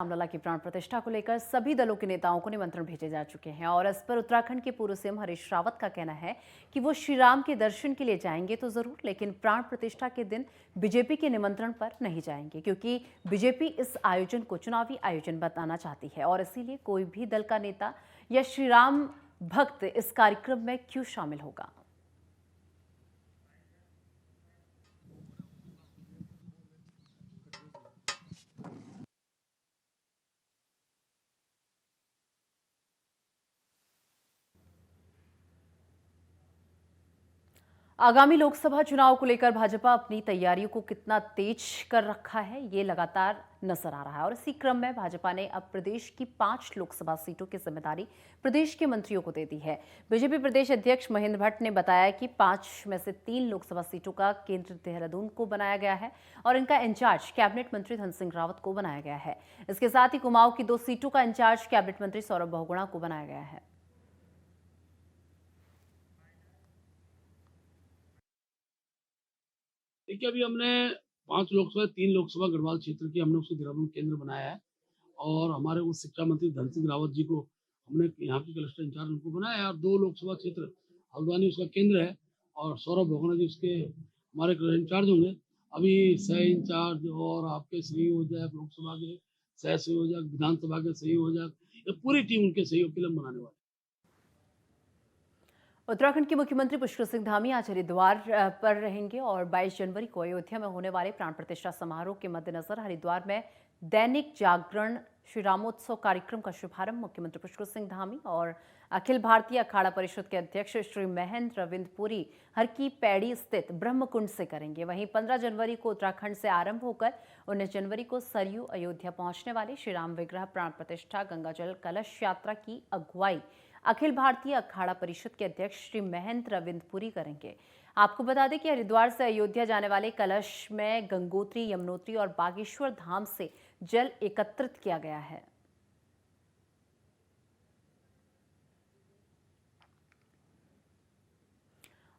रामलला की प्राण प्रतिष्ठा को लेकर सभी दलों के नेताओं को निमंत्रण भेजे जा चुके हैं और इस पर उत्तराखंड के पूर्व सीएम हरीश रावत का कहना है कि वो श्री राम के दर्शन के लिए जाएंगे तो जरूर, लेकिन प्राण प्रतिष्ठा के दिन बीजेपी के निमंत्रण पर नहीं जाएंगे, क्योंकि बीजेपी इस आयोजन को चुनावी आयोजन बताना चाहती है और इसीलिए कोई भी दल का नेता या श्री राम भक्त इस कार्यक्रम में क्यों शामिल होगा। आगामी लोकसभा चुनाव को लेकर भाजपा अपनी तैयारियों को कितना तेज कर रखा है, ये लगातार नजर आ रहा है और इसी क्रम में भाजपा ने अब प्रदेश की 5 लोकसभा सीटों की जिम्मेदारी प्रदेश के मंत्रियों को दे दी है। बीजेपी प्रदेश अध्यक्ष महेंद्र भट्ट ने बताया कि 5 में से 3 लोकसभा सीटों का केंद्र देहरादून को बनाया गया है और इनका इंचार्ज कैबिनेट मंत्री धन सिंह रावत को बनाया गया है। इसके साथ ही कुमाऊं की 2 सीटों का इंचार्ज कैबिनेट मंत्री सौरभ बहुगुणा को बनाया गया है। देखिए, अभी हमने 5 लोकसभा 3 लोकसभा गढ़वाल क्षेत्र की हमने उसको देहरादून केंद्र बनाया है और हमारे उस शिक्षा मंत्री धन सिंह रावत जी को हमने यहाँ के क्लस्टर इंचार्ज उनको बनाया है और 2 लोकसभा क्षेत्र हल्द्वानी उसका केंद्र है और सौरभ भगोना जी उसके हमारे क्लस्टर इंचार्ज होंगे। अभी सह इंचार्ज और आपके संयोजक, लोकसभा के सह संयोजक, विधानसभा के संयोजक, ये पूरी टीम उनके सहयोग के लिए हम बनाने वाले। उत्तराखंड के मुख्यमंत्री पुष्कर सिंह धामी आज हरिद्वार पर रहेंगे और 22 जनवरी को अयोध्या में होने वाले प्राण प्रतिष्ठा समारोह के मद्देनजर हरिद्वार में दैनिक जागरण श्री रामोत्सव कार्यक्रम का शुभारंभ मुख्यमंत्री पुष्कर सिंह धामी और अखिल भारतीय अखाड़ा परिषद के अध्यक्ष श्री महेंद्र रविंद्र पुरी हर की पैड़ी स्थित ब्रह्मकुंड से करेंगे। वहीं 15 जनवरी को उत्तराखंड से आरंभ होकर 19 जनवरी को सरयू अयोध्या पहुंचने वाले श्री राम विग्रह प्राण प्रतिष्ठा गंगाजल कलश यात्रा की अगुवाई अखिल भारतीय अखाड़ा परिषद के अध्यक्ष श्री महेंद्र रविंद्र पुरी करेंगे। आपको बता दें कि हरिद्वार से अयोध्या जाने वाले कलश में गंगोत्री, यमुनोत्री और बागेश्वर धाम से जल एकत्रित किया गया है।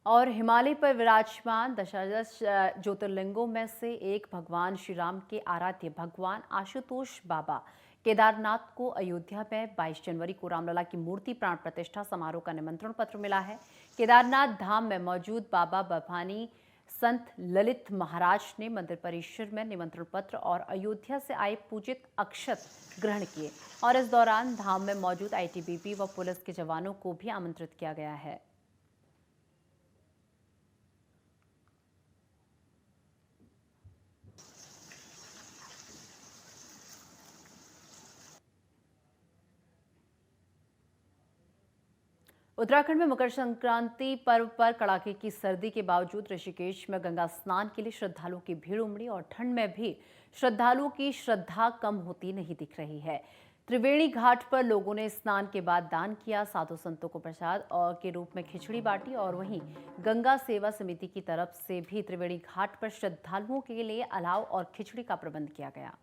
और हिमालय पर विराजमान दशादश ज्योतिर्लिंगों में से एक भगवान श्री राम के आराध्य भगवान आशुतोष बाबा केदारनाथ को अयोध्या में 22 जनवरी को रामलला की मूर्ति प्राण प्रतिष्ठा समारोह का निमंत्रण पत्र मिला है। केदारनाथ धाम में मौजूद बाबा बभानी संत ललित महाराज ने मंदिर परिसर में निमंत्रण पत्र और अयोध्या से आए पूजित अक्षत ग्रहण किए और इस दौरान धाम में मौजूद आईटीबीपी व पुलिस के जवानों को भी आमंत्रित किया गया है। उत्तराखंड में मकर संक्रांति पर्व पर कड़ाके की सर्दी के बावजूद ऋषिकेश में गंगा स्नान के लिए श्रद्धालुओं की भीड़ उमड़ी और ठंड में भी श्रद्धालुओं की श्रद्धा कम होती नहीं दिख रही है। त्रिवेणी घाट पर लोगों ने स्नान के बाद दान किया, साधु संतों को प्रसाद और के रूप में खिचड़ी बांटी और वहीं गंगा सेवा समिति की तरफ से भी त्रिवेणी घाट पर श्रद्धालुओं के लिए अलाव और खिचड़ी का प्रबंध किया गया।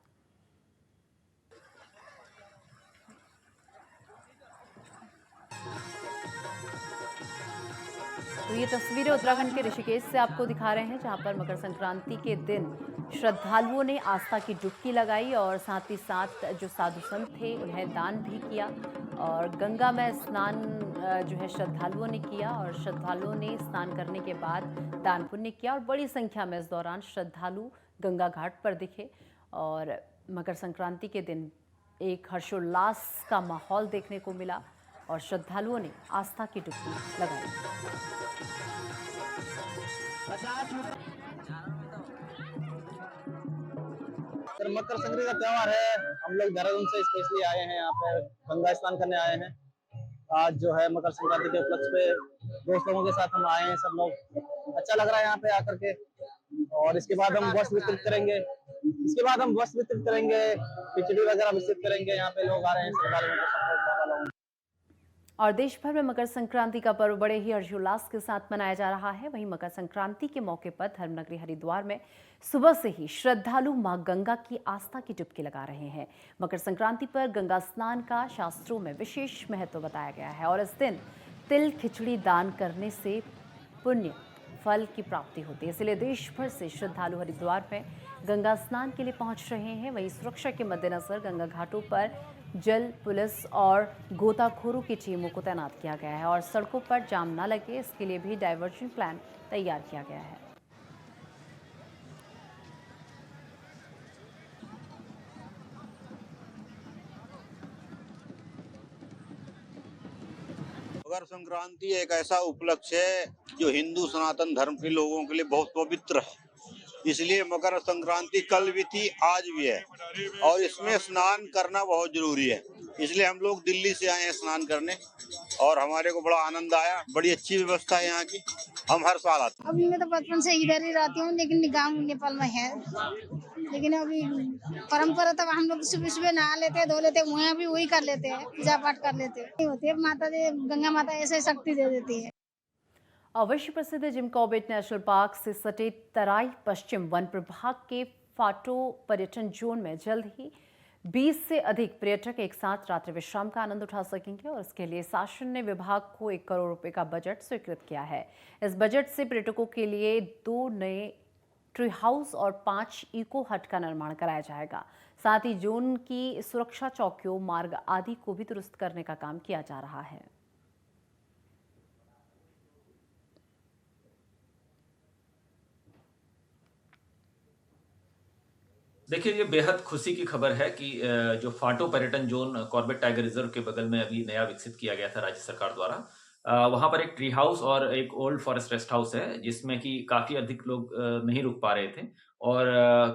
तो ये तस्वीरें उत्तराखंड के ऋषिकेश से आपको दिखा रहे हैं, जहां पर मकर संक्रांति के दिन श्रद्धालुओं ने आस्था की डुबकी लगाई और साथ ही साथ जो साधु संत थे उन्हें दान भी किया और गंगा में स्नान जो है श्रद्धालुओं ने किया और श्रद्धालुओं ने स्नान करने के बाद दान पुण्य किया और बड़ी संख्या में इस दौरान श्रद्धालु गंगा घाट पर दिखे और मकर संक्रांति के दिन एक हर्षोल्लास का माहौल देखने को मिला और श्रद्धालुओं ने आस्था की डुबकी लगाई। मकर संक्रांति का त्योहार है। हम लोग देहरादून से स्पेशली आए हैं, यहाँ पे गंगा स्नान करने आए हैं। आज जो है मकर संक्रांति के उपलक्ष्य पे दोस्त लोगों के साथ हम आए हैं। सब लोग अच्छा लग रहा है यहाँ पे आकर के और इसके बाद हम वस्त्र वितरित करेंगे। खिचड़ी वगैरह वितरित करेंगे। यहाँ पे लोग आ रहे हैं, सरकारों को सपोर्ट वाला लोग। और देश भर में मकर संक्रांति का पर्व बड़े ही हर्षोल्लास के साथ मनाया जा रहा है। वहीं मकर संक्रांति के मौके पर धर्मनगरी हरिद्वार में सुबह से ही श्रद्धालु मां गंगा की आस्था की डुबकी लगा रहे हैं। मकर संक्रांति पर गंगा स्नान का शास्त्रों में विशेष महत्व बताया गया है और इस दिन तिल खिचड़ी दान करने से पुण्य फल की प्राप्ति होती है। इसलिए देश भर से श्रद्धालु हरिद्वार में गंगा स्नान के लिए पहुंच रहे हैं। वहीं सुरक्षा के मद्देनजर गंगा घाटों पर जल पुलिस और गोताखोरों की टीमों को तैनात किया गया है और सड़कों पर जाम न लगे इसके लिए भी डायवर्जन प्लान तैयार किया गया है। मकर संक्रांति एक ऐसा उपलक्ष्य है जो हिंदू सनातन धर्म के लोगों के लिए बहुत पवित्र है। इसलिए मकर संक्रांति कल भी थी, आज भी है और इसमें स्नान करना बहुत जरूरी है। इसलिए हम लोग दिल्ली से आए हैं स्नान करने और हमारे को बड़ा आनंद आया। बड़ी अच्छी व्यवस्था है यहाँ की, हम हर साल आते हैं। अभी मैं तो बचपन से इधर ही रहती हूँ, लेकिन गाँव नेपाल में है। लेकिन अभी परंपरा तब हम लोग सुबह सुबह नहा लेते धो लेते, वहाँ भी वही कर लेते हैं, पूजा पाठ कर लेते हैं। होती है माता जी, गंगा माता ऐसे शक्ति दे देती है। विश्व प्रसिद्ध जिम कॉर्बेट नेशनल पार्क से सटे तराई पश्चिम वन प्रभाग के फाटो पर्यटन जोन में जल्द ही 20 से अधिक पर्यटक एक साथ रात्रि विश्राम का आनंद उठा सकेंगे और इसके लिए शासन ने विभाग को 1 करोड़ रुपए का बजट स्वीकृत किया है। इस बजट से पर्यटकों के लिए 2 नए ट्री हाउस और 5 इको हट का निर्माण कराया जाएगा। साथ ही जोन की सुरक्षा चौकियों, मार्ग आदि को भी दुरुस्त करने का काम किया जा रहा है। देखिए, ये बेहद खुशी की खबर है कि जो फाटो पर्यटन जोन कॉर्बेट टाइगर रिजर्व के बगल में अभी नया विकसित किया गया था राज्य सरकार द्वारा। वहाँ पर एक ट्री हाउस और एक ओल्ड फॉरेस्ट रेस्ट हाउस है, जिसमें कि काफ़ी अधिक लोग नहीं रुक पा रहे थे और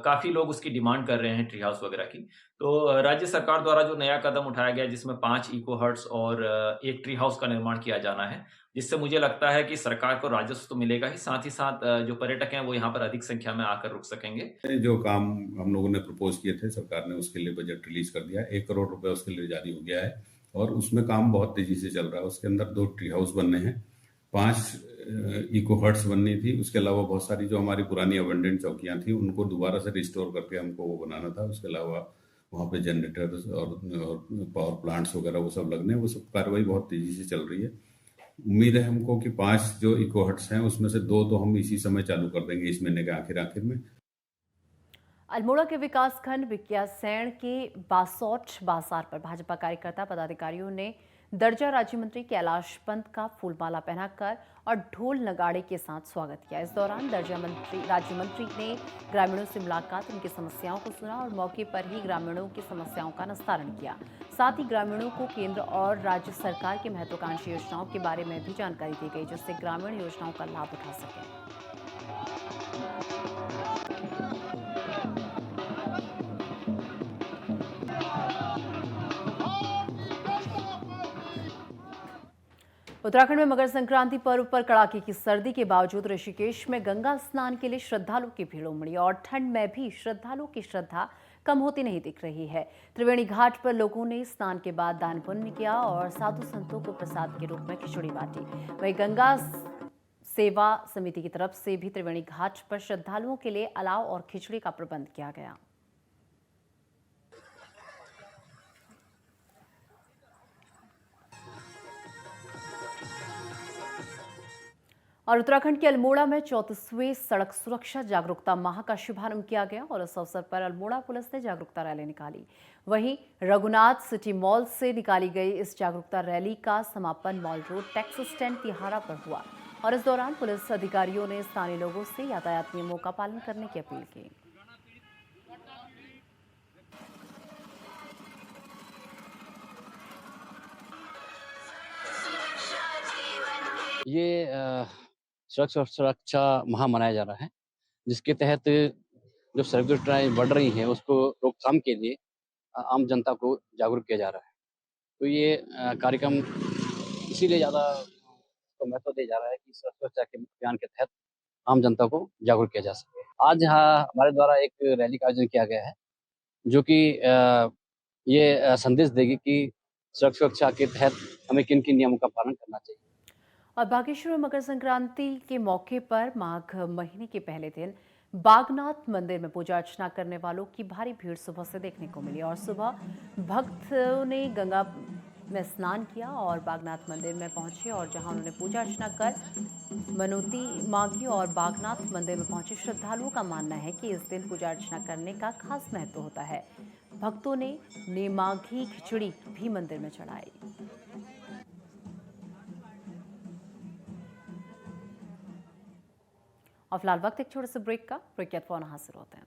काफ़ी लोग उसकी डिमांड कर रहे हैं ट्री हाउस वगैरह की। तो राज्य सरकार द्वारा जो नया कदम उठाया गया, जिसमें 5 इको हट्स और एक ट्री हाउस का निर्माण किया जाना है, जिससे मुझे लगता है कि सरकार को राजस्व तो मिलेगा ही साथ जो पर्यटक हैं वो यहाँ पर अधिक संख्या में आकर रुक सकेंगे। जो काम हम लोगों ने प्रपोज किए थे, सरकार ने उसके लिए बजट रिलीज कर दिया। 1 करोड़ रुपए उसके लिए जारी हो गया है और उसमें काम बहुत तेजी से चल रहा है। उसके अंदर 2 ट्री हाउस बनने हैं, 5 इको हट्स बननी थी। उसके अलावा बहुत सारी जो हमारी पुरानी अबेंडेंट चौकियां थी उनको दोबारा से रिस्टोर करके हमको वो बनाना था। उसके अलावा वहाँ पे जनरेटर्स और पावर प्लांट्स वगैरह वो सब लगने, वो सब कार्रवाई बहुत तेजी से चल रही है। उम्मीद है हमको कि 5 जो इको हट्स हैं उसमें से 2 तो हम इसी समय चालू कर देंगे, इस महीने के आखिर में। अल्मोड़ा के विकासखंड बिकियासैण के बासौठ बाजार पर भाजपा कार्यकर्ता पदाधिकारियों ने दर्जा राज्य मंत्री कैलाश पंत का फूलमाला पहनाकर और ढोल नगाड़े के साथ स्वागत किया। इस दौरान राज्य मंत्री ने ग्रामीणों से मुलाकात, उनकी समस्याओं को सुना और मौके पर ही ग्रामीणों की समस्याओं का निस्तारण किया। साथ ही ग्रामीणों को केंद्र और राज्य सरकार की महत्वाकांक्षी योजनाओं के बारे में भी जानकारी दी गई, जिससे ग्रामीण योजनाओं का लाभ उठा सकें। उत्तराखंड में मकर संक्रांति पर्व पर कड़ाके की सर्दी के बावजूद ऋषिकेश में गंगा स्नान के लिए श्रद्धालुओं की भीड़ उमड़ी और ठंड में भी श्रद्धालुओं की श्रद्धा कम होती नहीं दिख रही है। त्रिवेणी घाट पर लोगों ने स्नान के बाद दान पुण्य किया और साधु संतों को प्रसाद के रूप में खिचड़ी बांटी। वहीं गंगा सेवा समिति की तरफ से भी त्रिवेणी घाट पर श्रद्धालुओं के लिए अलाव और खिचड़ी का प्रबंध किया गया। और उत्तराखंड के अल्मोड़ा में 34वें सड़क सुरक्षा जागरूकता माह का शुभारंभ किया गया और इस अवसर पर अल्मोड़ा पुलिस ने जागरूकता रैली निकाली। वहीं रघुनाथ सिटी मॉल से निकाली गई इस जागरूकता रैली का समापन mall road taxi stand Tihara पर हुआ और इस दौरान पुलिस अधिकारियों ने स्थानीय लोगों से यातायात नियमों का पालन करने की अपील की। ये सड़क सुरक्षा माह मनाया जा रहा है, जिसके तहत जो सड़क दुर्घटनाएं बढ़ रही हैं उसको रोकथाम के लिए आम जनता को जागरूक किया जा रहा है। तो ये कार्यक्रम इसीलिए ज़्यादा महत्व दिया जा रहा है कि सड़क सुरक्षा के अभियान के तहत आम जनता को जागरूक किया जा सके। आज यहाँ हमारे द्वारा एक रैली का आयोजन किया गया है, जो कि ये संदेश देगी कि सड़क सुरक्षा के तहत हमें किन किन नियमों का पालन करना चाहिए। और बागेश्वर में मकर संक्रांति के मौके पर माघ महीने के पहले दिन बागनाथ मंदिर में पूजा अर्चना करने वालों की भारी भीड़ सुबह से देखने को मिली और सुबह भक्तों ने गंगा में स्नान किया और बागनाथ मंदिर में पहुंचे और जहां उन्होंने पूजा अर्चना कर मनौती मांगी। और बागनाथ मंदिर में पहुंचे श्रद्धालुओं का मानना है कि इस दिन पूजा अर्चना करने का खास महत्व होता है। भक्तों ने नेमाघी खिचड़ी भी मंदिर में चढ़ाई। और फिलहाल वक्त एक छोटे से ब्रेक का। ब्रेक के बाद हाजिर होते हैं।